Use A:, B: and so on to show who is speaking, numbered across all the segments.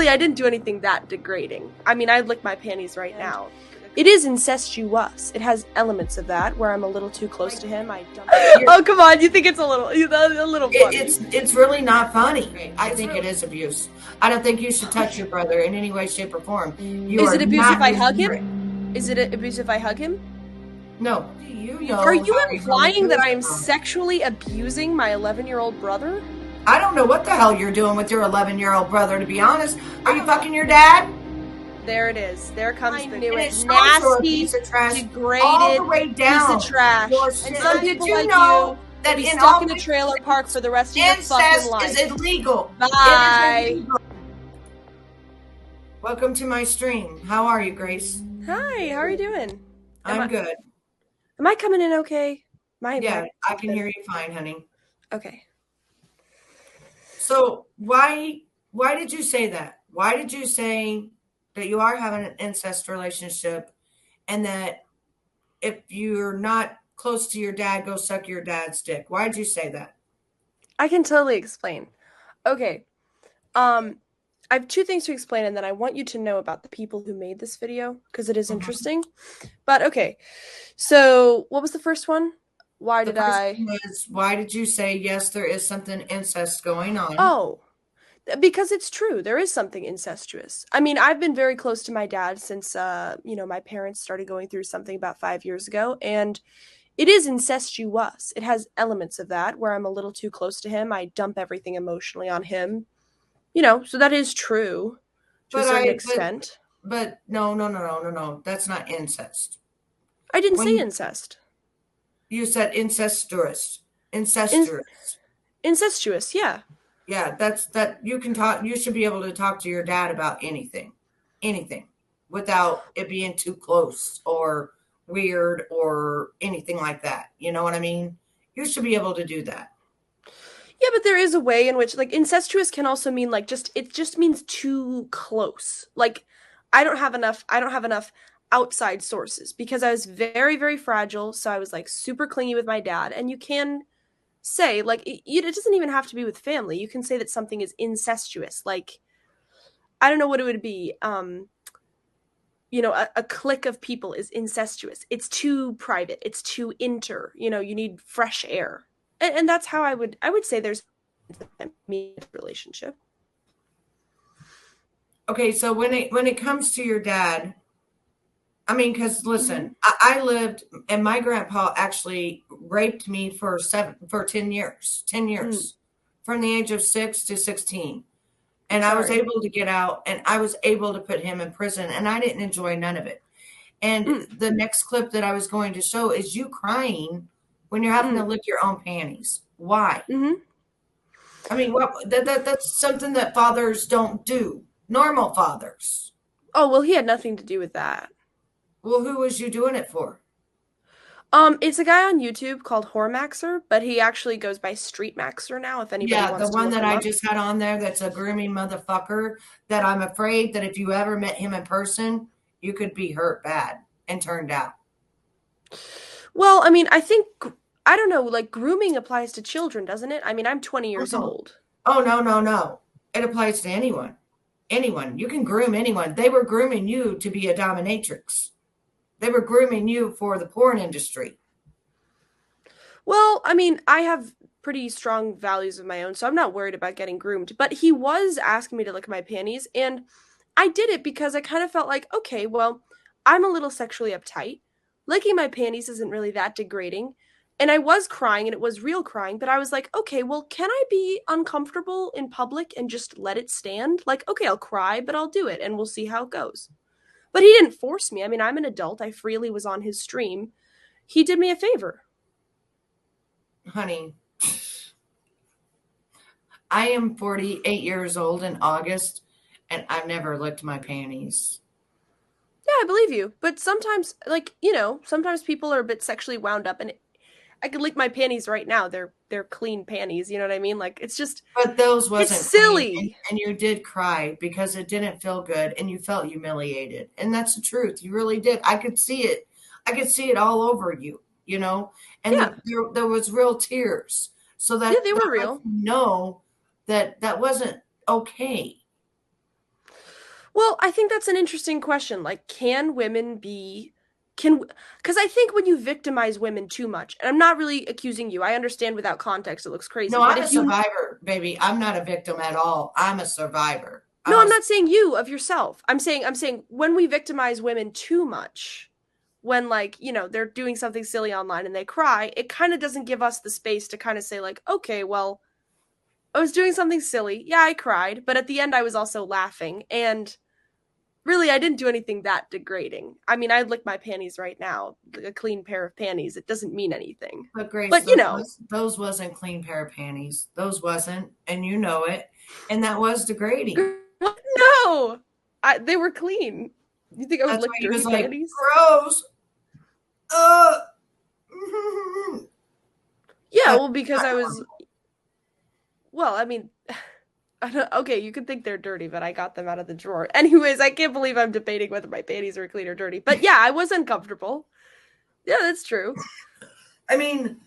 A: really, I didn't do anything that degrading. I mean, I'd lick my panties right now. It is incestuous. It has elements of that where I'm a little too close to him. Oh, come on. You think it's a little funny?
B: It's really not funny. I think it is abuse. I don't think you should touch your brother in any way, shape, or form.
A: Is it abuse if I hug him? Is it abuse if I hug him?
B: No.
A: Are you implying that I am sexually abusing my 11-year-old brother?
B: I don't know what the hell you're doing with your 11-year-old brother, to be honest. Are you fucking your dad?
A: There it is. There comes the
B: nasty,
A: degraded
B: all the way down.
A: piece of trash. And some people like you that be stuck in a trailer park for the rest of your fucking life.
B: Incest is illegal.
A: Bye.
B: It is illegal. Welcome to my stream. How are you, Grace?
A: Hi. How are you doing?
B: I'm good.
A: Am I coming in okay?
B: Yeah, I can hear you fine, honey.
A: Okay.
B: So why did you say that? Why did you say that you are having an incest relationship and that if you're not close to your dad, go suck your dad's dick? Why did you say that?
A: I can totally explain. Okay. I have two things to explain, and then I want you to know about the people who made this video because it is interesting. But okay. So what was the first one? Why
B: did you say, yes, there is something incest going on?
A: Oh, because it's true. There is something incestuous. I mean, I've been very close to my dad since, my parents started going through something about 5 years ago, and it is incestuous. It has elements of that where I'm a little too close to him. I dump everything emotionally on him, so that is true to a certain extent.
B: But no. That's not incest.
A: I didn't say incest.
B: You said incestuous.
A: Incestuous, yeah.
B: Yeah, that you can talk. You should be able to talk to your dad about anything, without it being too close or weird or anything like that. You know what I mean? You should be able to do that.
A: Yeah, but there is a way in which, like, incestuous can also mean it just means too close. Like, I don't have enough outside sources because I was very, very fragile. So I was like super clingy with my dad. And you can say, like, it doesn't even have to be with family. You can say that something is incestuous. Like, I don't know what it would be. A clique of people is incestuous. It's too private. It's too you need fresh air. And that's how I would say there's a relationship.
B: Okay, so when it comes to your dad, I mean, because listen, I lived, and my grandpa actually raped me for 10 years, from the age of 6 to 16. And I was able to get out, and I was able to put him in prison, and I didn't enjoy none of it. And the next clip that I was going to show is you crying when you're having to lick your own panties. Why? I mean, that's something that fathers don't do. Normal fathers.
A: Oh, well, he had nothing to do with that.
B: Well, who was you doing it for?
A: It's a guy on YouTube called Hormaxer, but he actually goes by Street Maxer now. If anybody wants to
B: the one that I
A: up.
B: just had on there, that's a grooming motherfucker. That I'm afraid that if you ever met him in person, you could be hurt bad and turned out.
A: Well, I mean, I don't know. Like, grooming applies to children, doesn't it? I mean, I'm 20 years old.
B: Oh no! It applies to anyone. Anyone. You can groom anyone. They were grooming you to be a dominatrix. They were grooming you for the porn industry.
A: Well, I mean, I have pretty strong values of my own, so I'm not worried about getting groomed. But he was asking me to lick my panties, and I did it because I kind of felt like, okay, well, I'm a little sexually uptight. Licking my panties isn't really that degrading. And I was crying, and it was real crying, but I was like, okay, well, can I be uncomfortable in public and just let it stand? Like, okay, I'll cry, but I'll do it, and we'll see how it goes. But he didn't force me. I mean, I'm an adult. I freely was on his stream. He did me a favor.
B: Honey, I am 48 years old in August, and I've never licked my panties.
A: Yeah, I believe you. But sometimes, sometimes people are a bit sexually wound up, and I could lick my panties right now. They're clean panties. You know what I mean? Like, it's just.
B: But those wasn't
A: it's silly.
B: Clean, and you did cry because it didn't feel good, and you felt humiliated, and that's the truth. You really did. I could see it. I could see it all over you. And there was real tears. So that
A: they were real.
B: No, that wasn't okay.
A: Well, I think that's an interesting question. Like, can women be, can, because I think when you victimize women too much, and I'm not really accusing you, I understand without context it looks
B: No,
A: crazy, but
B: I'm a
A: if you,
B: survivor, baby. I'm not a victim at all. I'm a survivor.
A: no, I'm not saying you of yourself. I'm saying when we victimize women too much, when like, they're doing something silly online and they cry, it kind of doesn't give us the space to kind of say like, okay, well, I was doing something silly. Yeah, I cried, but at the end I was also laughing and really, I didn't do anything that degrading. I mean, I'd lick my panties right now, like a clean pair of panties. It doesn't mean anything.
B: But Grace,
A: But,
B: those wasn't clean pair of panties. Those wasn't, and you know it. And that was degrading.
A: no, they were clean. You think I would
B: That's
A: lick
B: why he was
A: dirty
B: like,
A: panties?
B: gross. Uh,
A: Yeah,
B: I,
A: well, because I was, well, I mean, I don't, okay, you could think they're dirty, but I got them out of the drawer. Anyways, I can't believe I'm debating whether my panties are clean or dirty. But yeah, I was uncomfortable. Yeah, that's true.
B: I mean,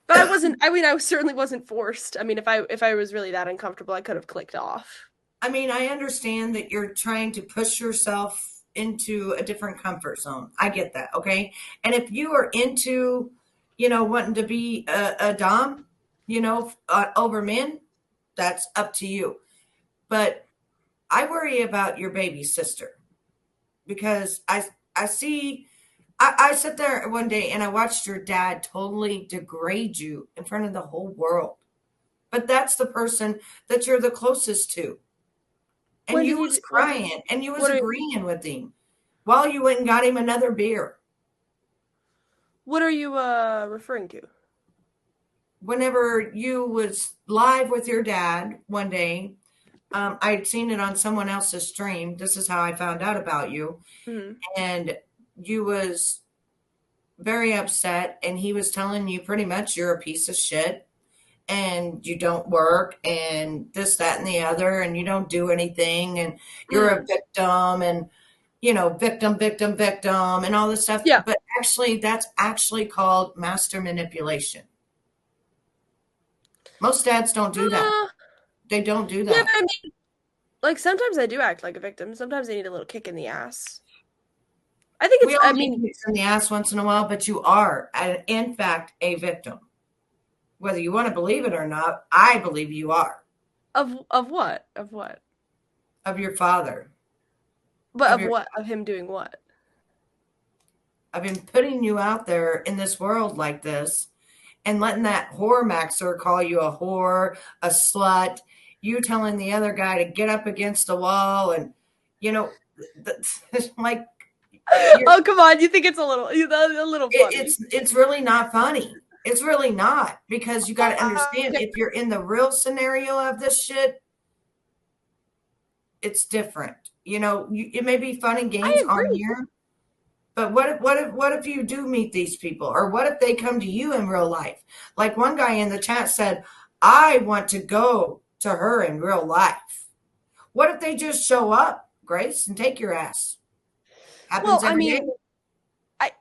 A: But I certainly wasn't forced. I mean, if I was really that uncomfortable, I could have clicked off.
B: I understand that you're trying to push yourself into a different comfort zone. I get that, okay? And if you are into, wanting to be a dom, over men, that's up to you. But I worry about your baby sister because I see I sat there one day and I watched your dad totally degrade you in front of the whole world. But that's the person that you're the closest to. And
A: When
B: you
A: did
B: was
A: you? When did?
B: crying and you was
A: What are?
B: agreeing with him while you went and got him another beer.
A: What are you referring to?
B: Whenever you was live with your dad one day, I'd seen it on someone else's stream. This is how I found out about you.
A: Hmm.
B: And you was very upset and he was telling you pretty much you're a piece of shit and you don't work and this, that, and the other, and you don't do anything and you're a
A: Mm.
B: victim and victim, victim, victim, and all this stuff.
A: Yeah.
B: But actually, that's actually called master manipulation. Most dads don't do that.
A: Uh,
B: They don't do
A: yeah,
B: that.
A: but I mean, like sometimes I do act like a victim. Sometimes I need a little kick in the ass. I think
B: We
A: it's.
B: all
A: I
B: need
A: mean,
B: kicks in the ass once in a while, but you are, in fact, a victim. Whether you want to believe it or not, I believe you are
A: of what? Of what?
B: of your father,
A: But
B: of
A: of
B: your
A: what? Of him doing what?
B: I've been putting you out there in this world like this and letting that whore maxer call you a whore, a slut, you telling the other guy to get up against the wall and you know like you're
A: Oh, come on! You think it's a little funny?
B: it's really not funny. It's really not because you got to understand
A: Okay,
B: if you're in the real scenario of this shit, it's different. It may be fun and games
A: I
B: on
A: agree.
B: here, but what if you do meet these people? Or what if they come to you in real life? Like one guy in the chat said, I want to go to her in real life. What if they just show up, Grace, and take your ass?
A: Well,
B: Happens
A: I
B: every day.
A: mean,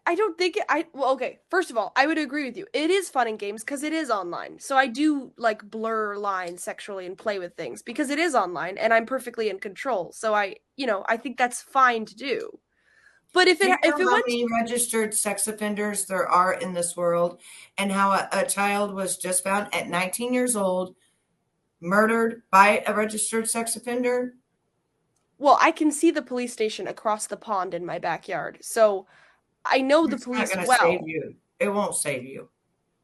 A: I don't think well, okay, first of all, I would agree with you. It is fun in games because it is online. So I do like blur lines sexually and play with things because it is online and I'm perfectly in control. So I think that's fine to do. But if
B: Do you
A: it
B: know how
A: went
B: many registered sex offenders there are in this world and how a child was just found at 19 years old, murdered by a registered sex offender?
A: well, I can see the police station across the pond in my backyard. So I know the
B: It's not
A: police
B: going to save
A: well.
B: you. It won't save you.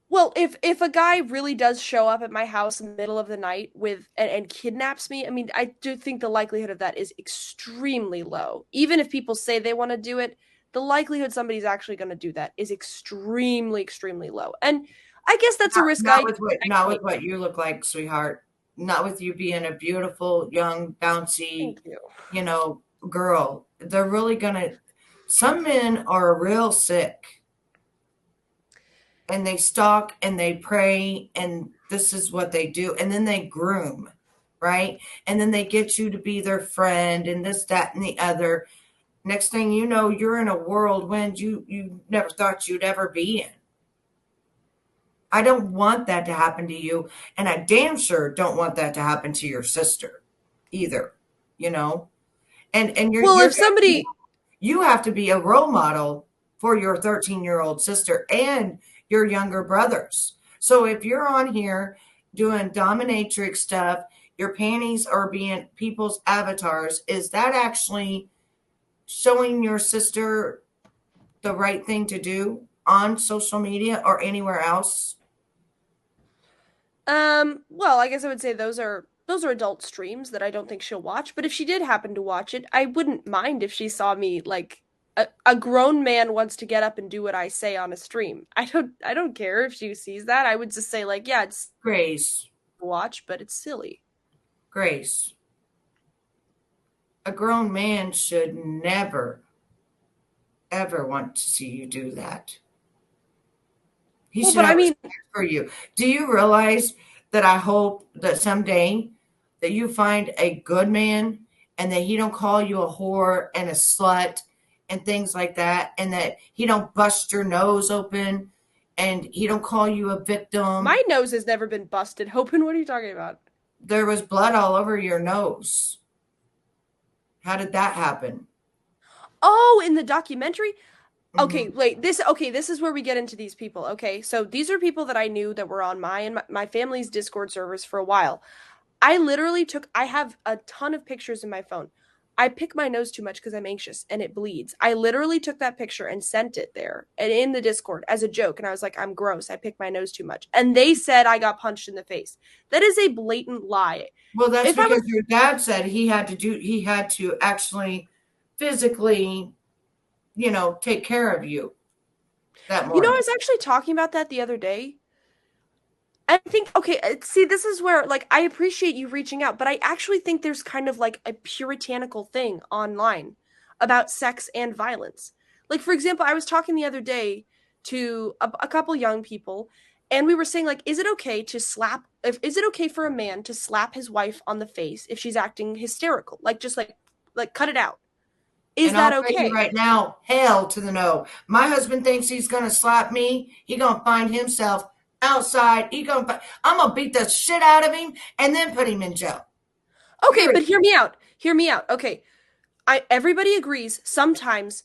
A: Well, if a guy really does show up at my house in the middle of the night and kidnaps me, I mean, I do think the likelihood of that is extremely low. Even if people say they want to do it, the likelihood somebody's actually going to do that is extremely, extremely low. And I guess that's a risk
B: Not with what
A: I
B: not with
A: take.
B: what you look like, sweetheart. Not with you being a beautiful, young, bouncy,
A: Thank you.
B: you know, girl. They're really gonna some men are real sick and they stalk and they prey and this is what they do. And then they groom, right? And then they get you to be their friend and this, that, and the other. Next thing you know, you're in a whirlwind you never thought you'd ever be in. I don't want that to happen to you. And I damn sure don't want that to happen to your sister either, you know? And
A: Well,
B: you're
A: if somebody
B: you have to be a role model for your 13-year-old sister and your younger brothers. So if you're on here doing dominatrix stuff, your panties are being people's avatars, is that actually showing your sister the right thing to do on social media or anywhere else?
A: well, I guess I would say those are adult streams that I don't think she'll watch, but if she did happen to watch it, I wouldn't mind if she saw me like a grown man wants to get up and do what I say on a stream. I don't care if she sees that. I would just say like, yeah, it's
B: Grace,
A: watch, but it's silly.
B: Grace, a grown man should never, ever want to see you do that. He
A: Well,
B: should
A: but I
B: have
A: mean,
B: respect for you. Do you realize that I hope that someday that you find a good man and that he don't call you a whore and a slut and things like that, and that he don't bust your nose open and he don't call you a victim.
A: my nose has never been busted open. What are you talking about?
B: There was blood all over your nose. How did that happen?
A: Oh, in the documentary? Okay,
B: Hmm.
A: wait. This is where we get into these people. Okay, so these are people that I knew that were on my family's Discord servers for a while. I have a ton of pictures in my phone. I pick my nose too much because I'm anxious and it bleeds. I literally took that picture and sent it there and in the Discord as a joke. And I was like, I'm gross. I pick my nose too much. And they said I got punched in the face. That is a blatant lie.
B: Well, that's
A: If I
B: because
A: was,
B: your dad said he had to actually physically, take care of you that
A: I
B: morning.
A: was actually talking about that the other day. I think, okay, see, this is where, like, I appreciate you reaching out, but I actually think there's kind of like a puritanical thing online about sex and violence. Like, for example, I was talking the other day to a couple young people, and we were saying, like, is it okay for a man to slap his wife on the face if she's acting hysterical? Like, just like, cut it out. Is
B: And
A: that
B: I'll tell you
A: okay?
B: right now, hell to the no. My husband thinks he's gonna slap me. He gonna find himself outside. I'm gonna beat the shit out of him and then put him in jail.
A: Okay,
B: Period.
A: but hear me out. Hear me out. Okay. Everybody agrees sometimes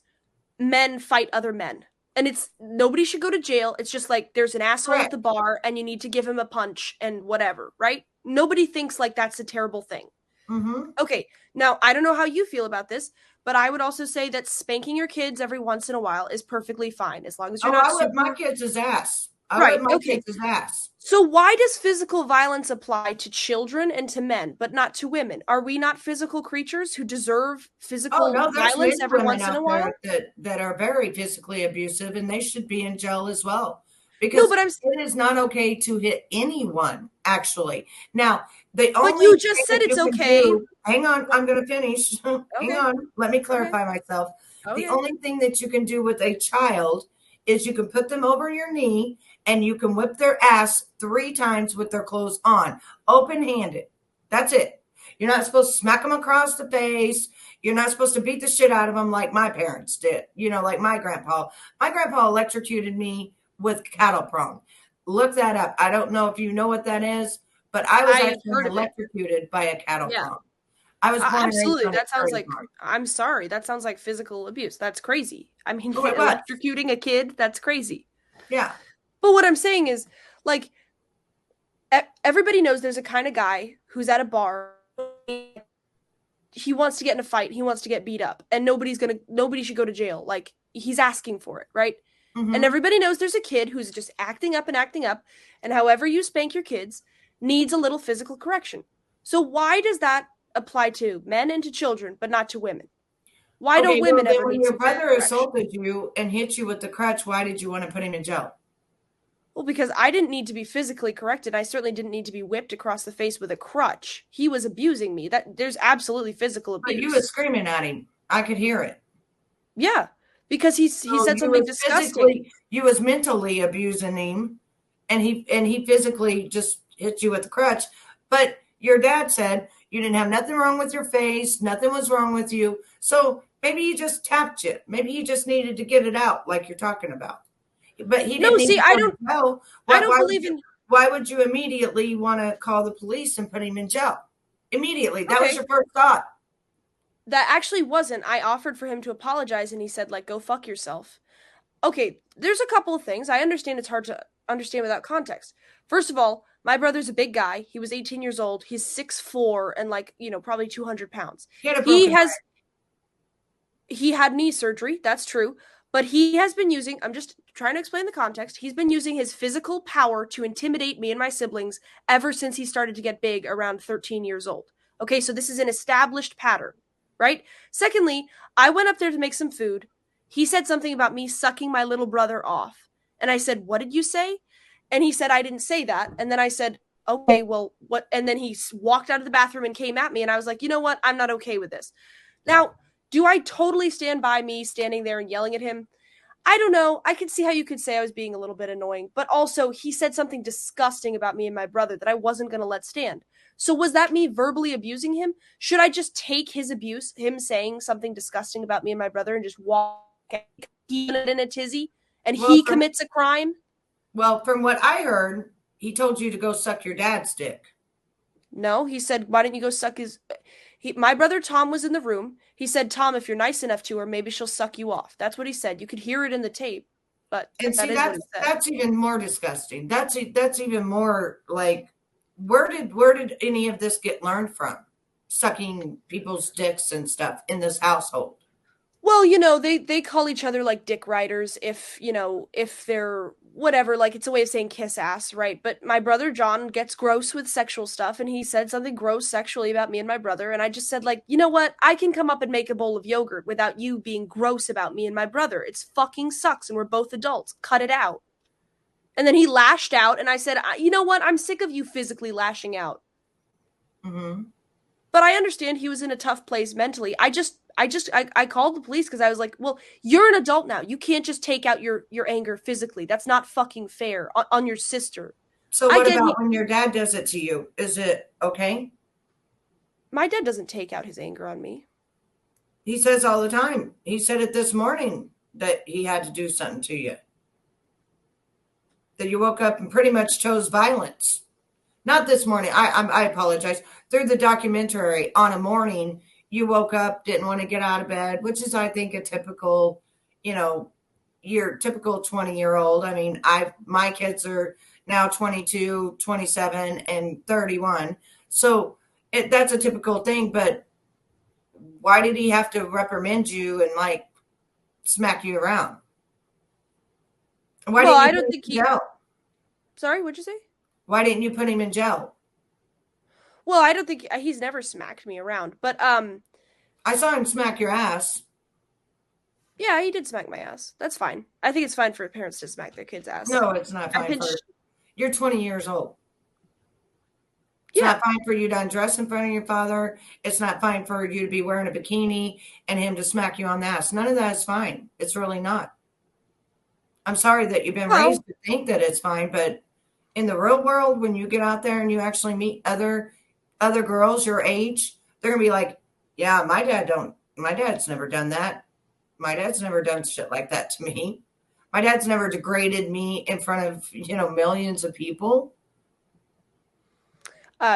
A: men fight other men. And it's nobody should go to jail. It's just like there's an asshole at
B: Correct.
A: the bar and you need to give him a punch and whatever, right? Nobody thinks like that's a terrible thing.
B: Mm-hmm.
A: Okay, now I don't know how you feel about this, but I would also say that spanking your kids every once in a while is perfectly fine as long as you're
B: Oh,
A: not
B: I whip my
A: super.
B: kids' ass. I whip
A: Right,
B: my
A: okay.
B: kids' ass.
A: So why does physical violence apply to children and to men, but not to women? Are we not physical creatures who deserve
B: Oh
A: physical
B: no, there's
A: violence
B: many
A: every
B: women
A: once in
B: out
A: a
B: there
A: while?
B: that are very physically abusive and they should be in jail as well.
A: No,
B: Because
A: but
B: it is not okay to hit anyone, actually. Now, the
A: but
B: only
A: you
B: thing
A: just said
B: that
A: it's
B: you can
A: okay.
B: do, hang on, I'm gonna finish. Hang
A: Okay.
B: on, let me
A: Okay.
B: clarify myself. The
A: Okay.
B: only thing that you can do with a child is you can put them over your knee and you can whip their ass 3 times with their clothes on, open-handed. That's it. You're not supposed to smack them across the face. You're not supposed to beat the shit out of them like my parents did, like my grandpa. My grandpa electrocuted me with cattle prong. Look that up. I don't know if you know what that is, but I was
A: I have
B: actually
A: heard of it.
B: electrocuted by a cattle
A: Yeah.
B: prong. I was born and raised
A: Absolutely.
B: on a
A: That sounds
B: prairie
A: like
B: farm.
A: I'm sorry. That sounds like physical abuse. That's crazy. I mean,
B: Oh, it was.
A: electrocuting a kid, that's crazy.
B: Yeah.
A: But what I'm saying is like everybody knows there's a kind of guy who's at a bar, he wants to get in a fight, he wants to get beat up, and nobody should go to jail. Like he's asking for it, right? And
B: Mm-hmm.
A: everybody knows there's a kid who's just acting up, and however you spank your kids needs a little physical correction. So why does that apply to men and to children, but not to women? Why don't
B: Okay, well,
A: women
B: then
A: ever
B: when
A: need
B: your
A: some
B: brother
A: correction?
B: assaulted you and hit you with the crutch, why did you want to put him in jail?
A: Well, because I didn't need to be physically corrected. I certainly didn't need to be whipped across the face with a crutch. He was abusing me. That there's absolutely physical
B: But you was
A: abuse.
B: screaming at him. I could hear it.
A: Yeah, because he
B: So
A: said something disgusting.
B: you was mentally abusing him, and he physically just hit you with the crutch. But your dad said you didn't have nothing wrong with your face, nothing was wrong with you. So maybe he just tapped you. Maybe he just needed to get it out, like you're talking about. But he didn't
A: No,
B: need
A: see,
B: to go to jail.
A: I
B: Why,
A: don't
B: why would
A: believe
B: you?
A: in.
B: Why would you immediately want to call the police and put him in jail? Immediately, that was
A: Okay,
B: your first thought.
A: That actually wasn't. I offered for him to apologize and he said like go fuck yourself. Okay, there's a couple of things. I understand it's hard to understand without context. First of all, my brother's a big guy. He was 18 years old. He's 6'4" and like, probably 200 pounds.
B: He had a
A: He
B: broken
A: has he had knee surgery, that's true, but he has been using, I'm just trying to explain the context. He's been using his physical power to intimidate me and my siblings ever since he started to get big around 13 years old. Okay, so this is an established pattern, right? Secondly, I went up there to make some food. He said something about me sucking my little brother off. And I said, "What did you say?" And he said, "I didn't say that." And then I said, "Okay, well, what?" And then he walked out of the bathroom and came at me. And I was like, "You know what? I'm not okay with this." Now, do I totally stand by me standing there and yelling at him? I don't know. I can see how you could say I was being a little bit annoying, but also he said something disgusting about me and my brother that I wasn't going to let stand. So was that me verbally abusing him? Should I just take his abuse, him saying something disgusting about me and my brother, and just walk in a tizzy and
B: well
A: he
B: from
A: commits a crime?
B: from what I heard, he told you to go suck your dad's dick.
A: No, he said, "Why don't you go suck his?" My brother Tom was in the room. He said, "Tom, if you're nice enough to her, maybe she'll suck you off." That's what he said. You could hear it in the tape, but
B: And
A: that
B: see,
A: is what he said.
B: that's even more disgusting. That's even more like, where did any of this get learned from? Sucking people's dicks and stuff in this household.
A: Well, they call each other like dick riders if they're whatever, like it's a way of saying kiss ass, right? But my brother John gets gross with sexual stuff and he said something gross sexually about me and my brother and I just said like, "You know what? I can come up and make a bowl of yogurt without you being gross about me and my brother. It's fucking sucks and we're both adults. Cut it out." And then he lashed out and I said, "You know what? I'm sick of you physically lashing out."
B: Mm-hmm.
A: But I understand he was in a tough place mentally. I called the police because I was like, "Well, you're an adult now. You can't just take out your anger physically. That's not fucking fair on your sister."
B: So
A: I
B: what
A: get
B: about when your dad does it to you? Is it okay?
A: my dad doesn't take out his anger on me.
B: He says all the time. He said it this morning that he had to do something to you. That you woke up and pretty much chose violence. Not this morning. I apologize. Through the documentary, on a morning you woke up, didn't want to get out of bed, which is, I think, a typical, you know, your typical 20-year-old. I mean, my kids are now 22, 27, and 31. So that's a typical thing. But why did he have to reprimand you and like smack you around? Why
A: Well,
B: didn't you
A: I
B: put
A: don't
B: him
A: think
B: in
A: he.
B: jail?
A: Sorry, what'd you say?
B: Why didn't you put him in jail?
A: Well, I don't think he's never smacked me around, but
B: I saw him smack your ass.
A: yeah, he did smack my ass. That's fine. I think it's fine for parents to smack their kids' ass.
B: No, it's not
A: I
B: fine for,
A: pinched.
B: you're 20 years old. It's
A: Yeah.
B: not fine for you to undress in front of your father. It's not fine for you to be wearing a bikini and him to smack you on the ass. None of that is fine. It's really not. I'm sorry that you've been
A: Well,
B: raised to think that it's fine, but in the real world, when you get out there and you actually meet other girls your age, they're gonna be like, "Yeah, my dad's never done that. My dad's never done shit like that to me. My dad's never degraded me in front of, millions of people."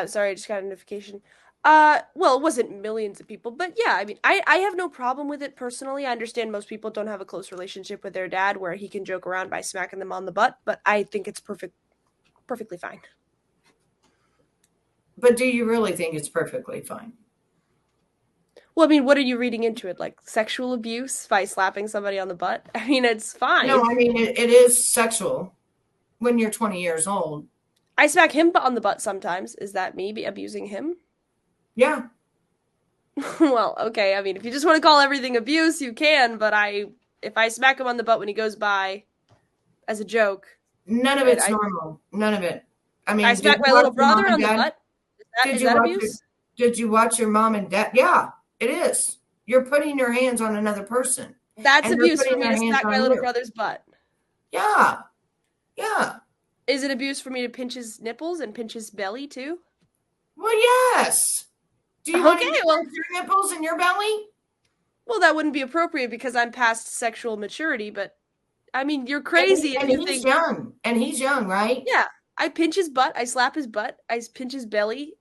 A: sorry, I just got a notification. Well, it wasn't millions of people, but yeah, I mean, I have no problem with it personally. I understand most people don't have a close relationship with their dad where he can joke around by smacking them on the butt, but I think it's perfectly fine.
B: But do you really think it's perfectly fine?
A: Well, I mean, what are you reading into it? Like sexual abuse by slapping somebody on the butt? I mean, it's
B: No,
A: fine.
B: I mean, it is sexual when you're 20 years old.
A: I smack him on the butt sometimes. Is that me abusing him?
B: Yeah,
A: Well, okay. I mean, if you just want to call everything abuse, you can, but if I smack him on the butt when he goes by as a joke,
B: none of
A: and
B: it's normal. None of it. I
A: I
B: mean, did
A: smack
B: you
A: my
B: watch
A: little
B: your mom
A: brother
B: and
A: on the
B: dad?
A: butt,
B: Did
A: is
B: you
A: that
B: watch your
A: abuse?
B: did you watch your mom and dad? Yeah, it is. You're putting your hands on another person
A: That's
B: and they're
A: abuse for
B: putting
A: me
B: their
A: to
B: hands
A: smack my
B: on
A: little
B: you.
A: brother's butt.
B: Yeah. Yeah.
A: Is it abuse for me to pinch his nipples and pinch his belly too?
B: Well, yes. Do you want
A: Okay,
B: him to
A: well,
B: touch your nipples and your belly?
A: that wouldn't be appropriate because I'm past sexual maturity, but I mean, you're
B: And,
A: crazy if
B: and
A: you
B: he's
A: think,
B: young. And he's young, right?
A: yeah, I pinch his butt, I slap his butt, I pinch his belly.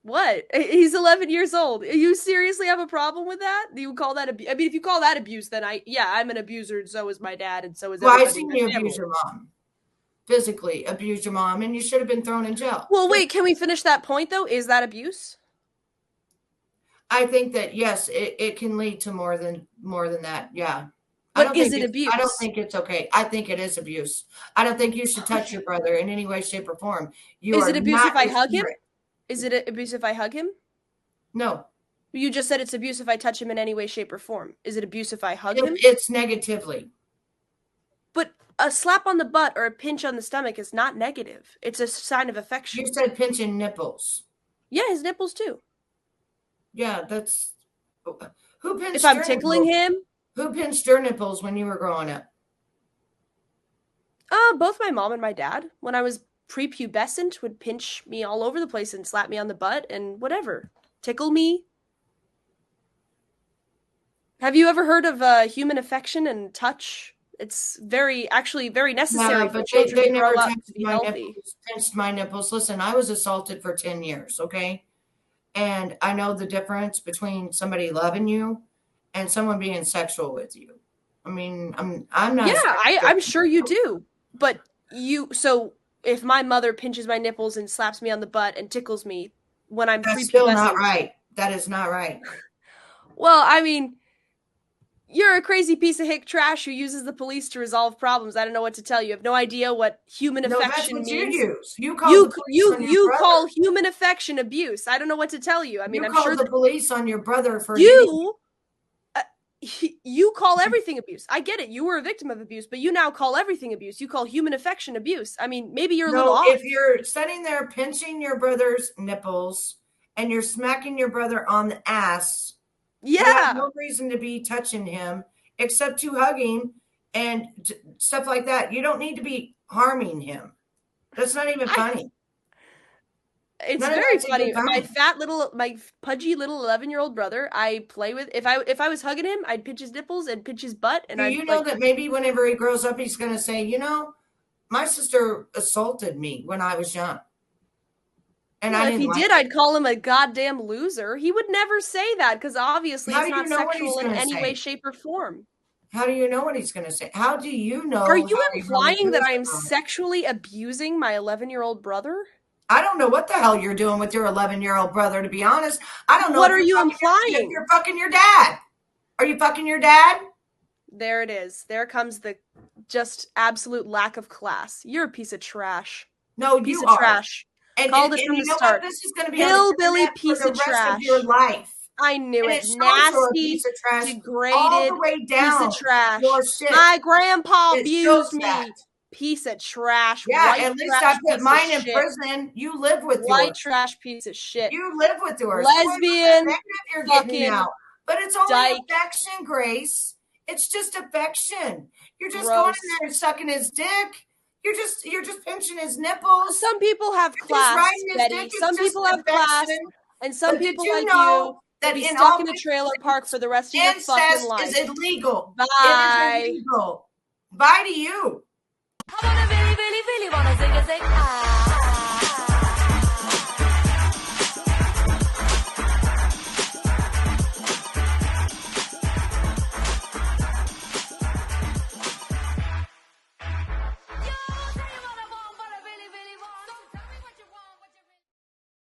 A: What? He's 11 years old. You seriously have a problem with that? Do you call that abuse? I mean, if you call that abuse, then yeah, I'm an abuser, and so is my dad, and so is
B: Well, I've
A: everybody in
B: seen
A: my
B: you abuse
A: family.
B: your mom, physically abuse your mom, and you should have been thrown in jail.
A: Well, wait, can we finish that point though? Is that abuse?
B: I think that yes, it can lead to more than that. Yeah.
A: But is it
B: I don't
A: abuse?
B: think it's okay. I think it is abuse. I don't think you should touch your brother in any way, shape, or form. You
A: Is
B: are
A: it abuse
B: not
A: if I
B: his
A: hug him?
B: parent.
A: Is it abuse if I hug him?
B: No.
A: You just said it's abuse if I touch him in any way, shape, or form. Is it abuse if I hug him?
B: It's negatively.
A: But a slap on the butt or a pinch on the stomach is not negative. It's a sign of
B: You
A: affection.
B: said pinching nipples.
A: Yeah, his nipples too.
B: Yeah, that's who
A: If
B: pinched
A: I'm
B: your
A: tickling
B: nipples?
A: him,
B: Who pinched your nipples when you were growing up?
A: both my mom and my dad, when I was prepubescent, would pinch me all over the place and slap me on the butt and whatever. Tickle me. Have you ever heard of human affection and touch? It's actually very
B: Yeah,
A: necessary for
B: but
A: children
B: they
A: to grow
B: never
A: up to
B: touched
A: be
B: my
A: healthy.
B: nipples, pinched my nipples. Listen, I was assaulted for 10 years, okay? And I know the difference between somebody loving you and someone being sexual with you. I mean, I'm
A: Yeah,
B: not a
A: I'm
B: sexual.
A: sure you do. But so if my mother pinches my nipples and slaps me on the butt and tickles me when I'm
B: That's still not
A: prepubescent,
B: right. That is not right.
A: well, I mean, you're a crazy piece of hick trash who uses the police to resolve problems. I don't know what to tell you. You have no idea what human
B: No, that's
A: affection
B: what you
A: means.
B: use. You called the police on your
A: You call
B: brother.
A: human affection abuse. I don't know what to tell you. I mean,
B: You
A: I'm
B: called
A: sure
B: the
A: that
B: police on your brother for hitting you.
A: you uh, you call everything abuse. I get it. You were a victim of abuse, but you now call everything abuse. You call human affection abuse. I mean, maybe you're a little
B: No,
A: off.
B: if you're sitting there pinching your brother's nipples and you're smacking your brother on the ass, you have
A: Yeah.
B: no reason to be touching him except to hug him and stuff like that. You don't need to be harming him. That's not even
A: I
B: funny.
A: It's
B: None of
A: very
B: that's even
A: funny.
B: funny.
A: My pudgy little 11-year-old brother, I play with. If I was hugging him, I'd pinch his nipples and pinch his butt and
B: Do
A: I'd
B: you know
A: like,
B: that maybe whenever he grows up, he's going to say, my sister assaulted me when I was young and
A: well,
B: I
A: if
B: didn't
A: he
B: like
A: did,
B: it.
A: I'd call him a goddamn loser. He would never say that because obviously
B: How
A: it's
B: do you
A: not
B: know what he's
A: sexual in
B: going to
A: any way,
B: say?
A: shape, or form.
B: How do you know what he's going to say? How do you
A: Are
B: know
A: you
B: how he really
A: implying that
B: feels
A: I am
B: about it?
A: sexually abusing my 11-year-old brother?
B: I don't know what the hell you're doing with your 11-year-old brother, to be honest. I don't know
A: What
B: if
A: are
B: you're
A: you
B: fucking if
A: implying?
B: you're fucking your dad. Are you fucking your dad?
A: There it is. There comes the just absolute lack of class. You're a piece of trash.
B: No,
A: Piece
B: you
A: of
B: are.
A: trash.
B: And,
A: Called
B: and
A: it
B: and
A: from
B: you
A: the
B: know what?
A: start.
B: This is going to be on the
A: Hillbilly
B: internet for
A: piece
B: the
A: of
B: rest of your
A: trash.
B: life.
A: I knew
B: And
A: it.
B: it shows you're a piece
A: Nasty,
B: of trash all the
A: degraded
B: way
A: piece of
B: down
A: trash.
B: your shit.
A: My grandpa
B: It
A: abused
B: shows that.
A: me. Piece of trash.
B: Yeah,
A: White
B: at least I
A: trash
B: put
A: piece of
B: mine in
A: shit.
B: prison. You live with yours.
A: White trash piece of shit.
B: You live with yours. Boy, look at that
A: Lesbian
B: negative you're getting
A: fucking
B: now. But it's only
A: dyke.
B: affection, Grace. It's just affection. You're just going in
A: Gross.
B: there and sucking his dick. You're just pinching his nipples.
A: Some people have
B: You're just
A: class,
B: riding his dick.
A: Betty.
B: It's
A: Some
B: just
A: people have class,
B: affection.
A: and some
B: But did
A: people
B: you
A: like you
B: know
A: will
B: that
A: be
B: in
A: stuck
B: all
A: in a
B: 50
A: trailer park for the rest of your
B: states,
A: fucking
B: incest is
A: life.
B: illegal? It is
A: Bye.
B: illegal. Bye to you.
C: I wanna really, really, really wanna zig a zig.